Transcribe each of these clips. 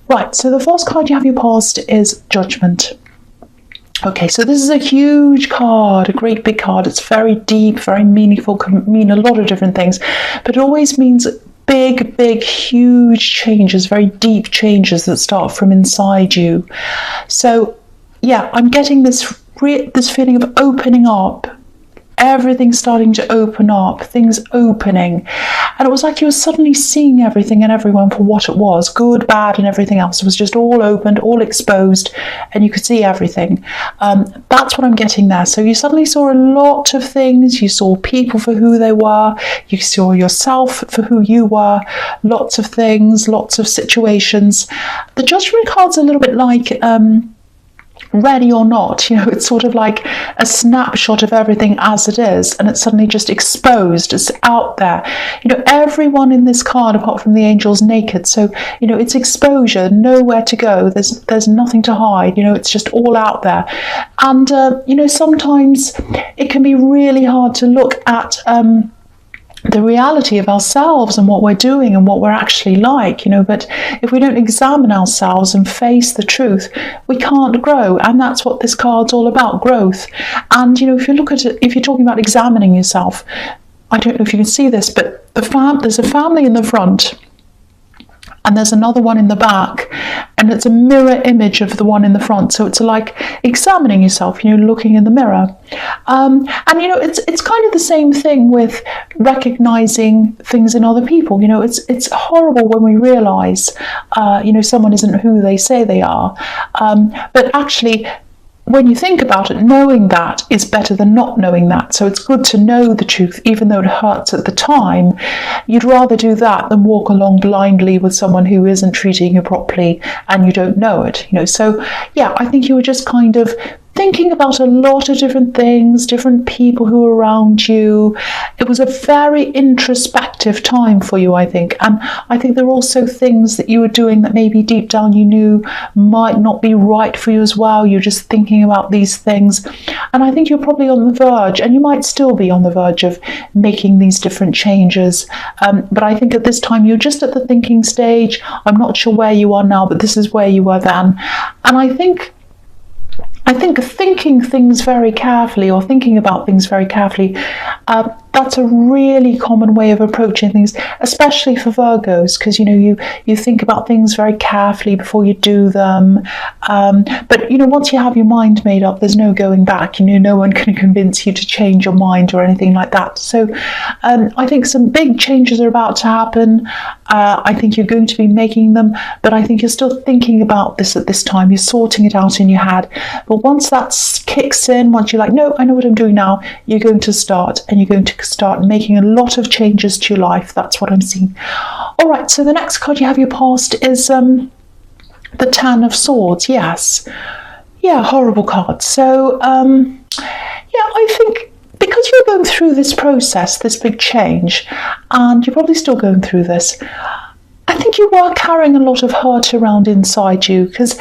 Right, so the first card you have your past is Judgment. Okay, so this is a huge card, a great big card. It's very deep, very meaningful, can mean a lot of different things, but it always means big, huge changes, very deep changes that start from inside you. So, yeah, I'm getting this feeling of opening up. Everything starting to open up, things opening. And it was like you were suddenly seeing everything and everyone for what it was, good, bad, and everything else. It was just all opened, all exposed, and you could see everything. That's what I'm getting there. So you suddenly saw a lot of things. You saw people for who they were. You saw yourself for who you were. Lots of things, lots of situations. The Judgment card's a little bit like ready or not, it's sort of like a snapshot of everything as it is, and it's suddenly just exposed, it's out there. Everyone in this card apart from the angel's naked, so it's exposure, nowhere to go, there's nothing to hide, it's just all out there. And sometimes it can be really hard to look at the reality of ourselves and what we're doing and what we're actually like, but if we don't examine ourselves and face the truth, we can't grow. And that's what this card's all about, growth. And if you look at it, if you're talking about examining yourself, I don't know if you can see this, but there's a family in the front and there's another one in the back, and it's a mirror image of the one in the front. So it's like examining yourself, looking in the mirror. And it's kind of the same thing with recognizing things in other people. It's horrible when we realize, someone isn't who they say they are. But actually, when you think about it, knowing that is better than not knowing that. So it's good to know the truth, even though it hurts at the time. You'd rather do that than walk along blindly with someone who isn't treating you properly and you don't know it. So yeah, I think you were just kind of thinking about a lot of different things, different people who were around you. It was a very introspective time for you, I think. And I think there are also things that you were doing that maybe deep down you knew might not be right for you as well. You're just thinking about these things. And I think you're probably on the verge, and you might still be on the verge of making these different changes. But I think at this time, you're just at the thinking stage. I'm not sure where you are now, but this is where you were then. And I think thinking things very carefully, or thinking about things very carefully, that's a really common way of approaching things, especially for Virgos, because you think about things very carefully before you do them. But once you have your mind made up, there's no going back. No one can convince you to change your mind or anything like that. So I think some big changes are about to happen. I think you're going to be making them, but I think you're still thinking about this at this time. You're sorting it out in your head. But once that kicks in, once you're like, no, I know what I'm doing now, you're going to start, and you're going to start making a lot of changes to your life. That's what I'm seeing. All right, so the next card you have your past is the Ten of Swords. Yes. Yeah, horrible card. So, I think because you're going through this process, this big change, and you're probably still going through this, I think you were carrying a lot of hurt around inside you, because,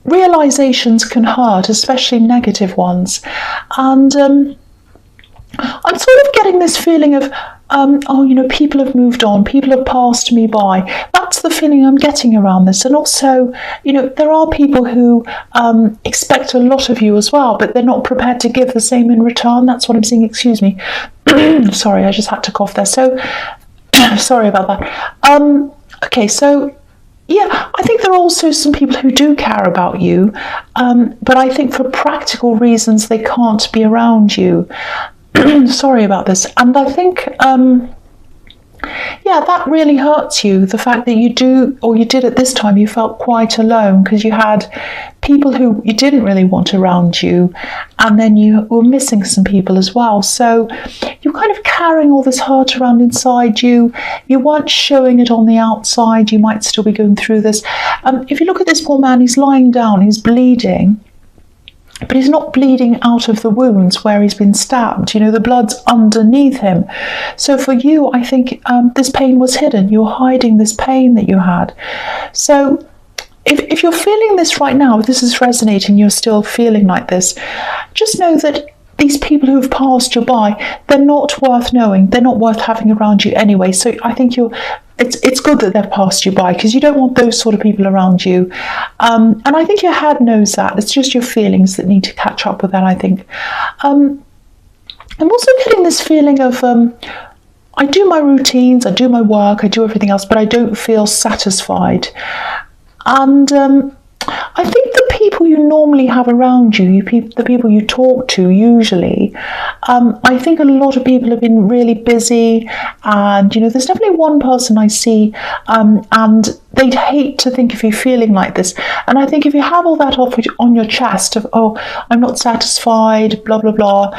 realizations can hurt, especially negative ones. And I'm sort of getting this feeling of, people have moved on, people have passed me by. That's the feeling I'm getting around this. And also, there are people who expect a lot of you as well, but they're not prepared to give the same in return. That's what I'm seeing. Excuse me. Sorry, I just had to cough there. So, sorry about that. Okay, so yeah, I think there are also some people who do care about you, but I think for practical reasons they can't be around you. Sorry about this. And I think, that really hurts you. The fact that you did at this time, you felt quite alone because you had people who you didn't really want around you, and then you were missing some people as well. So you're kind of carrying all this hurt around inside you. You weren't showing it on the outside. You might still be going through this. If you look at this poor man, he's lying down, he's bleeding. But he's not bleeding out of the wounds where he's been stabbed. The blood's underneath him. So for you, I think this pain was hidden. You're hiding this pain that you had. So if you're feeling this right now, if this is resonating, you're still feeling like this, just know that these people who have passed you by, they're not worth knowing. They're not worth having around you anyway. So I think it's good that they've passed you by, because you don't want those sort of people around you. And I think your head knows that. It's just your feelings that need to catch up with that, I think. I'm also getting this feeling of I do my routines, I do my work, I do everything else, but I don't feel satisfied. And I think the people you normally have around you, the people you talk to usually, I think a lot of people have been really busy, and there's definitely one person I see, and they'd hate to think of you feeling like this. And I think if you have all that off on your chest of, oh, I'm not satisfied, blah, blah, blah,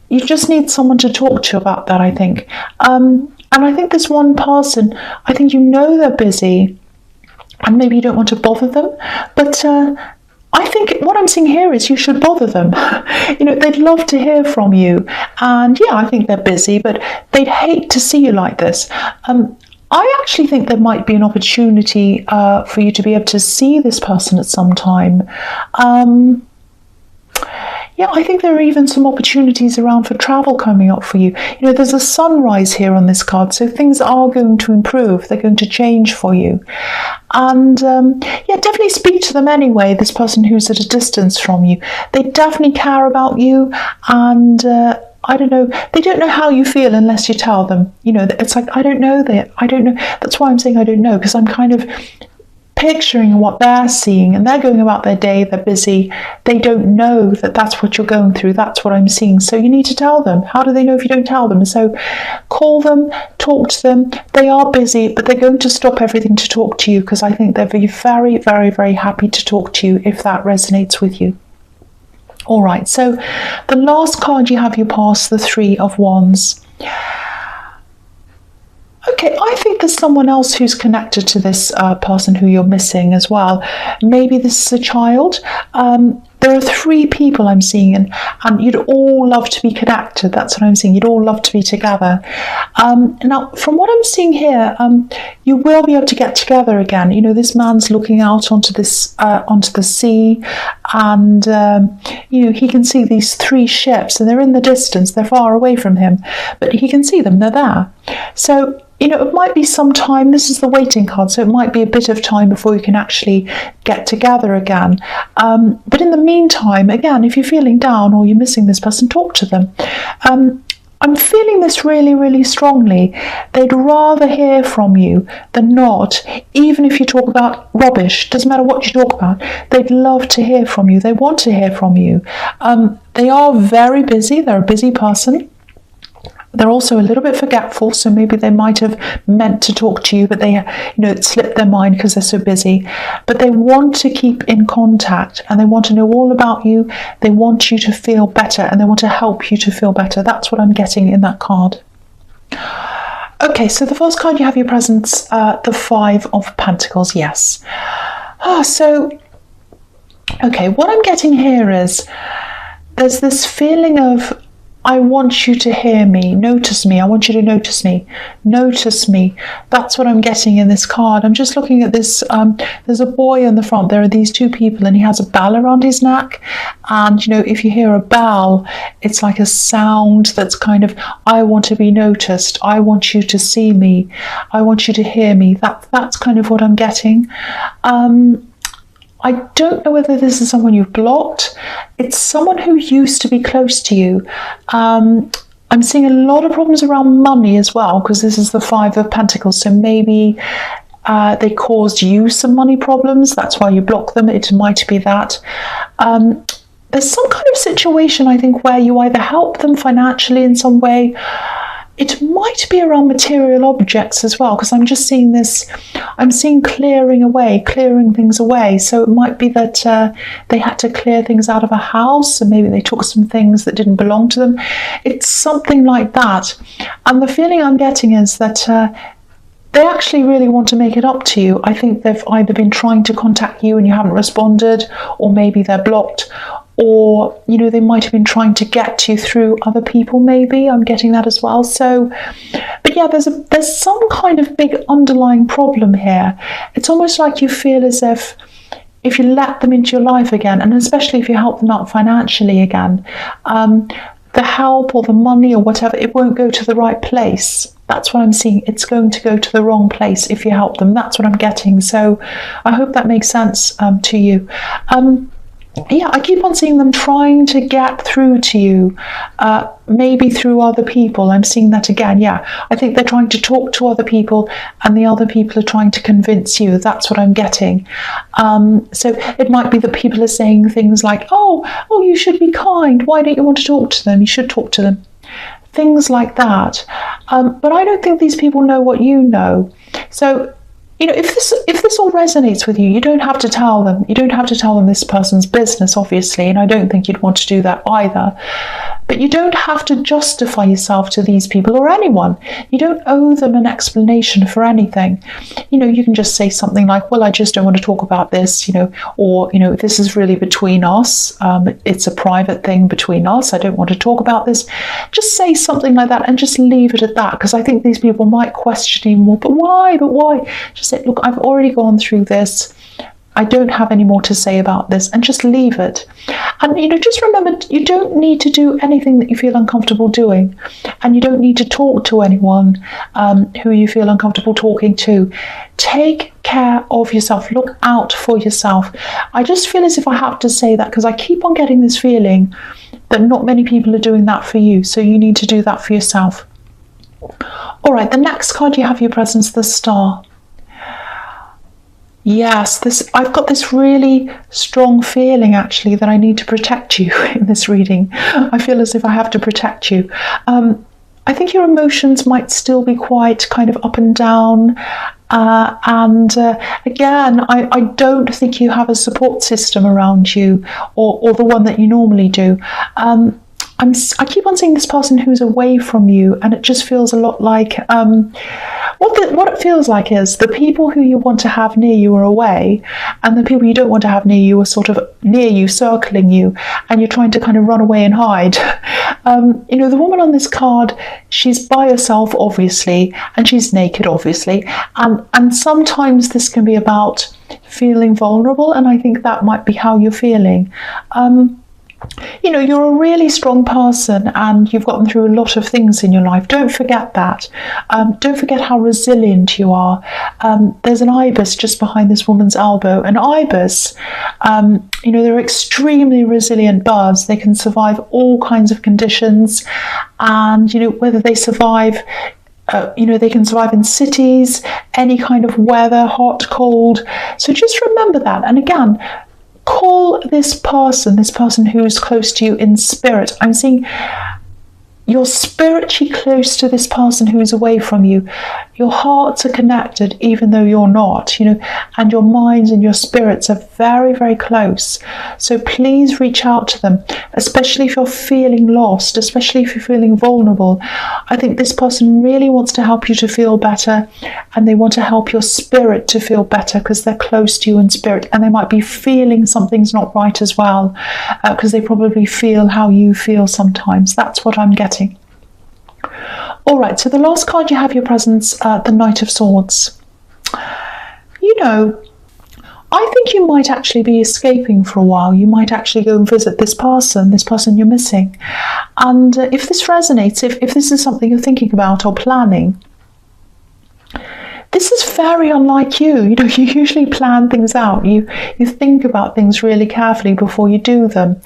you just need someone to talk to about that, I think. And I think this one person, I think they're busy, and maybe you don't want to bother them, but I think what I'm seeing here is you should bother them. They'd love to hear from you, and yeah, I think they're busy, but they'd hate to see you like this. I actually think there might be an opportunity for you to be able to see this person at some time. Yeah, I think there are even some opportunities around for travel coming up for you. There's a sunrise here on this card, so things are going to improve. They're going to change for you. And yeah, definitely speak to them anyway, this person who's at a distance from you. They definitely care about you, and I don't know, they don't know how you feel unless you tell them. It's like, I don't know that. I don't know. That's why I'm saying I don't know, because I'm kind of picturing what they're seeing, and they're going about their day, they're busy, they don't know that that's what you're going through. That's what I'm seeing. So you need to tell them. How do they know if you don't tell them? So call them, talk to them. They are busy, but they're going to stop everything to talk to you, because I think they'll be very, very, very happy to talk to you if that resonates with you. All right, so the last card you have, you pass the Three of Wands. Okay, I think there's someone else who's connected to this person who you're missing as well. Maybe this is a child. There are three people I'm seeing, and you'd all love to be connected. That's what I'm seeing. You'd all love to be together. Now, from what I'm seeing here, you will be able to get together again. This man's looking out onto the sea, and he can see these three ships, and they're in the distance. They're far away from him, but he can see them. They're there. So it might be some time. This is the waiting card, so it might be a bit of time before you can actually get together again. But in the meantime, again, if you're feeling down or you're missing this person, talk to them. I'm feeling this really, really strongly. They'd rather hear from you than not, even if you talk about rubbish. Doesn't matter what you talk about. They'd love to hear from you. They want to hear from you. They are very busy. They're a busy person. They're also a little bit forgetful, so maybe they might have meant to talk to you, but they, it slipped their mind because they're so busy. But they want to keep in contact, and they want to know all about you. They want you to feel better, and they want to help you to feel better. That's what I'm getting in that card. Okay, so the first card you have your presence, the Five of Pentacles. Yes. Okay, what I'm getting here is there's this feeling of, I want you to hear me, notice me. I want you to notice me. Notice me. That's what I'm getting in this card. I'm just looking at this. There's a boy in the front. There are these two people, and he has a bell around his neck. And, if you hear a bell, it's like a sound that's kind of, I want to be noticed. I want you to see me. I want you to hear me. That's kind of what I'm getting. I don't know whether this is someone you've blocked. It's someone who used to be close to you. I'm seeing a lot of problems around money as well, because this is the Five of Pentacles. So maybe they caused you some money problems. That's why you block them. It might be that. There's some kind of situation, I think, where you either help them financially in some way. It might be around material objects as well, because I'm just seeing this, I'm seeing clearing things away. So it might be that they had to clear things out of a house, and maybe they took some things that didn't belong to them. It's something like that. And the feeling I'm getting is that they actually really want to make it up to you. I think they've either been trying to contact you and you haven't responded, or maybe they're blocked, or they might have been trying to get to you through other people. Maybe I'm getting that as well. So, but yeah, there's some kind of big underlying problem here. It's almost like you feel as if you let them into your life again, and especially if you help them out financially again, the help or the money or whatever, it won't go to the right place. That's what I'm seeing. It's going to go to the wrong place if you help them. That's what I'm getting. So I hope that makes sense to you. Yeah, I keep on seeing them trying to get through to you, maybe through other people. I'm seeing that again. Yeah, I think they're trying to talk to other people and the other people are trying to convince you. That's what I'm getting. So it might be that people are saying things like, oh, you should be kind. Why don't you want to talk to them? You should talk to them. Things like that. But I don't think these people know what you know. So, you know, if this all resonates with you, you don't have to tell them. You don't have to tell them this person's business, obviously, and I don't think you'd want to do that either. But you don't have to justify yourself to these people or anyone. You don't owe them an explanation for anything. You know, you can just say something like, well, I just don't want to talk about this, you know, or, you know, this is really between us. It's a private thing between us. I don't want to talk about this. Just say something like that and just leave it at that, because I think these people might question you more. But why? Just say, look, I've already gone through this. I don't have any more to say about this, and just leave it. And, you know, just remember, you don't need to do anything that you feel uncomfortable doing, and you don't need to talk to anyone who you feel uncomfortable talking to. Take care of yourself. Look out for yourself. I just feel as if I have to say that because I keep on getting this feeling that not many people are doing that for you, so you need to do that for yourself. All right, the next card you have your presence, the Star. Yes, I've got this really strong feeling actually that I need to protect you in this reading. I feel as if I have to protect you. I think your emotions might still be quite kind of up and down. Again, I don't think you have a support system around you or the one that you normally do. I keep on seeing this person who's away from you, and it just feels a lot like what it feels like is the people who you want to have near you are away, and the people you don't want to have near you are sort of near you, circling you, and you're trying to kind of run away and hide. You know, the woman on this card, she's by herself, obviously, and she's naked, obviously, and sometimes this can be about feeling vulnerable, and I think that might be how you're feeling. You know, you're a really strong person and you've gotten through a lot of things in your life. Don't forget that. Don't forget how resilient you are. There's an ibis just behind this woman's elbow. An ibis, you know, they're extremely resilient birds. They can survive all kinds of conditions, and, you know, whether they survive you know, they can survive in cities, any kind of weather, hot, cold. So just remember that. And again, call this person who's close to you in spirit. I'm seeing you're spiritually close to this person who's away from you. Your hearts are connected even though you're not, you know, and your minds and your spirits are very, very close. So please reach out to them, especially if you're feeling lost, especially if you're feeling vulnerable. I think this person really wants to help you to feel better, and they want to help your spirit to feel better because they're close to you in spirit, and they might be feeling something's not right as well, because they probably feel how you feel sometimes. That's what I'm getting. All right, so the last card you have your presence, the Knight of Swords. You know, I think you might actually be escaping for a while. You might actually go and visit this person you're missing. And if this resonates, if this is something you're thinking about or planning, this is very unlike you. You know, you usually plan things out. You think about things really carefully before you do them.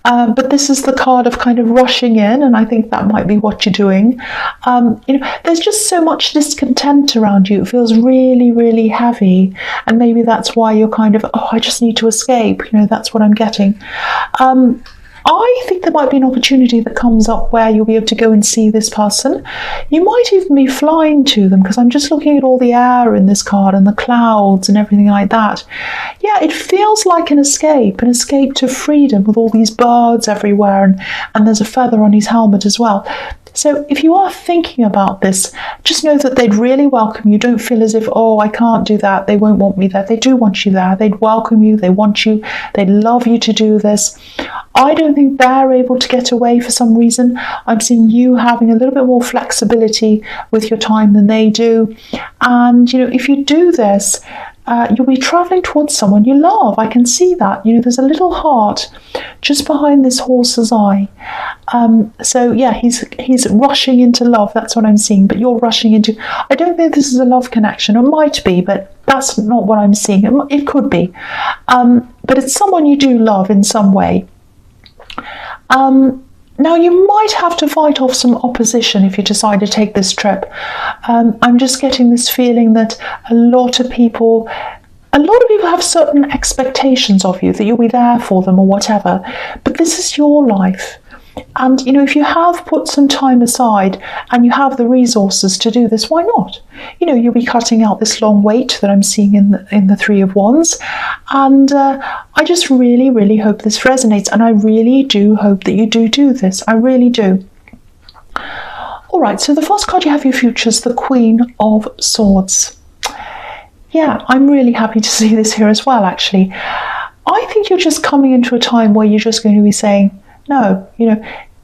But this is the card of kind of rushing in, and I think that might be what you're doing. You know, there's just so much discontent around you. It feels really, really heavy, and maybe that's why you're kind of, I just need to escape. You know, that's what I'm getting. I think there might be an opportunity that comes up where you'll be able to go and see this person. You might even be flying to them, because I'm just looking at all the air in this card and the clouds and everything like that. Yeah, it feels like an escape to freedom with all these birds everywhere, and there's a feather on his helmet as well. So if you are thinking about this, just know that they'd really welcome you. Don't feel as if, I can't do that, they won't want me there. They do want you there. They'd welcome you. They want you. They'd love you to do this. I don't think they're able to get away for some reason. I'm seeing you having a little bit more flexibility with your time than they do. And, you know, if you do this, you'll be traveling towards someone you love. I can see that. You know, there's a little heart just behind this horse's eye. So yeah, he's rushing into love. That's what I'm seeing. But you're rushing into. I don't think this is a love connection. It might be, but that's not what I'm seeing. It could be, but it's someone you do love in some way. Now, you might have to fight off some opposition if you decide to take this trip. I'm just getting this feeling that a lot of people have certain expectations of you, that you'll be there for them or whatever. But this is your life. And, if you have put some time aside and you have the resources to do this, why not? You'll be cutting out this long wait that I'm seeing in the Three of Wands. And I just really, really hope this resonates. And I really do hope that you do this. I really do. All right, so the first card you have for your future is the Queen of Swords. Yeah, I'm really happy to see this here as well, actually. I think you're just coming into a time where you're just going to be saying, no,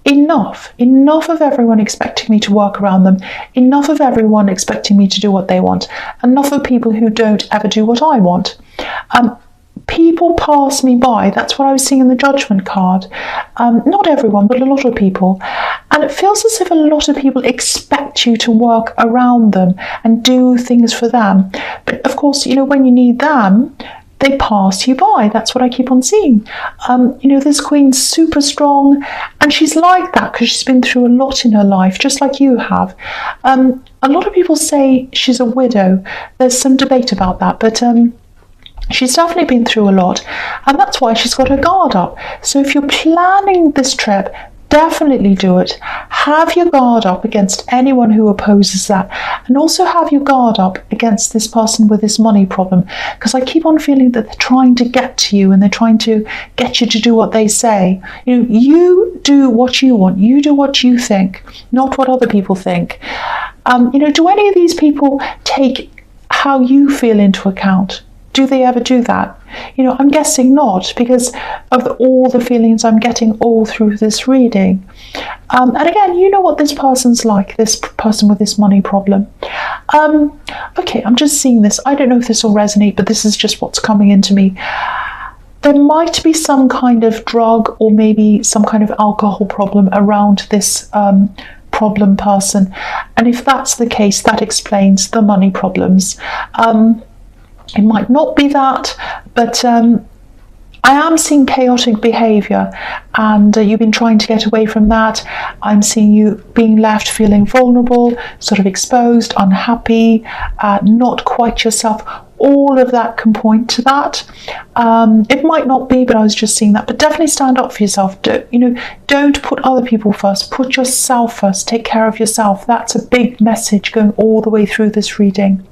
enough of everyone expecting me to work around them, enough of everyone expecting me to do what they want, enough of people who don't ever do what I want. People pass me by. That's what I was seeing in the Judgment card. Not everyone, but a lot of people. And it feels as if a lot of people expect you to work around them and do things for them. But of course, when you need them, they pass you by. That's what I keep on seeing. This queen's super strong, and she's like that because she's been through a lot in her life, just like you have. A lot of people say she's a widow. There's some debate about that, but she's definitely been through a lot, and that's why she's got her guard up. So if you're planning this trip, definitely do it. Have your guard up against anyone who opposes that, and also have your guard up against this person with this money problem, because I keep on feeling that they're trying to get to you and they're trying to get you to do what they say. You do what you want, you do what you think, not what other people think. Do any of these people take how you feel into account? Do they ever do that? I'm guessing not, because of all the feelings I'm getting all through this reading. And again, you know what this person's like, this person with this money problem. Okay, I'm just seeing this. I don't know if this will resonate, but this is just what's coming into me. There might be some kind of drug or maybe some kind of alcohol problem around this problem person. And if that's the case, that explains the money problems. It might not be that, but I am seeing chaotic behaviour, and you've been trying to get away from that. I'm seeing you being left feeling vulnerable, sort of exposed, unhappy, not quite yourself. All of that can point to that. It might not be, but I was just seeing that. But definitely stand up for yourself. Don't put other people first. Put yourself first. Take care of yourself. That's a big message going all the way through this reading.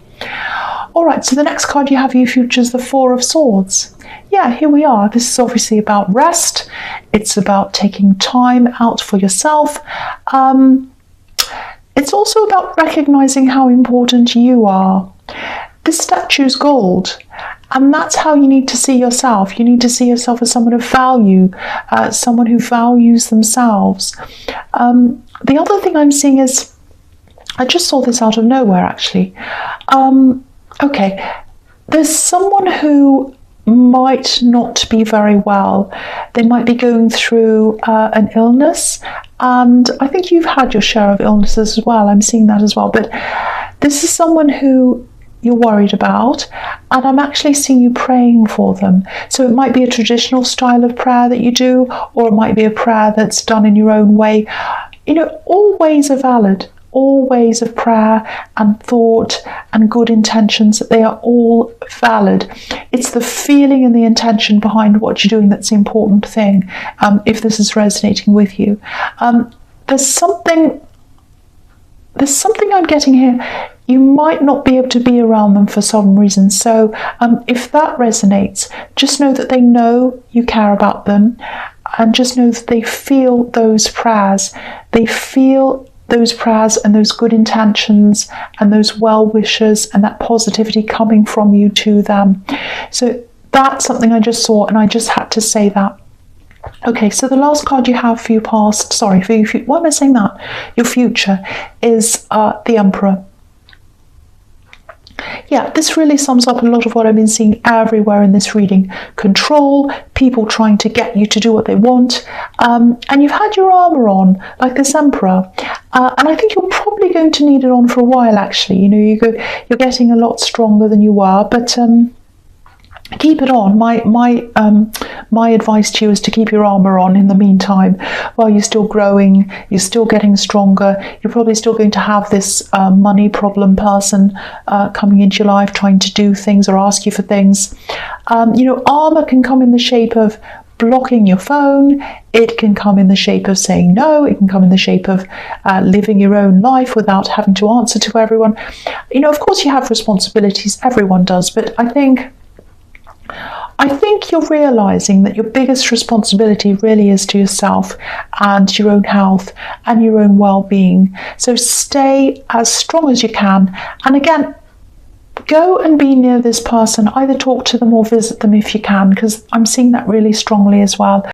All right, so the next card you have for your future is the Four of Swords. Yeah, here we are. This is obviously about rest. It's about taking time out for yourself. It's also about recognizing how important you are. This statue's gold, and that's how you need to see yourself. You need to see yourself as someone of value, someone who values themselves. The other thing I'm seeing is, I just saw this out of nowhere, actually. Okay, there's someone who might not be very well. They might be going through an illness, and I think you've had your share of illnesses as well. I'm seeing that as well. But this is someone who you're worried about, and I'm actually seeing you praying for them. So it might be a traditional style of prayer that you do, or it might be a prayer that's done in your own way. All ways are valid. All ways of prayer and thought and good intentions, they are all valid. It's the feeling and the intention behind what you're doing that's the important thing, if this is resonating with you. There's something I'm getting here. You might not be able to be around them for some reason. So if that resonates, just know that they know you care about them, and just know that they feel those prayers. They feel those prayers and those good intentions and those well wishes and that positivity coming from you to them. So that's something I just saw, and I just had to say that. Okay, so the last card you have for your past, sorry, for your future, why am I saying that? Your future is the Emperor. Yeah, this really sums up a lot of what I've been seeing everywhere in this reading. Control, people trying to get you to do what they want, and you've had your armour on, like this Emperor, and I think you're probably going to need it on for a while, actually. You know, you're getting a lot stronger than you were, but keep it on. My advice to you is to keep your armour on in the meantime, while you're still growing, you're still getting stronger. You're probably still going to have this money problem person coming into your life, trying to do things or ask you for things. You know, armour can come in the shape of blocking your phone. It can come in the shape of saying no. It can come in the shape of living your own life without having to answer to everyone. You know, of course you have responsibilities, everyone does, but I think you're realising that your biggest responsibility really is to yourself and your own health and your own well-being. So stay as strong as you can. And again, go and be near this person. Either talk to them or visit them if you can, because I'm seeing that really strongly as well.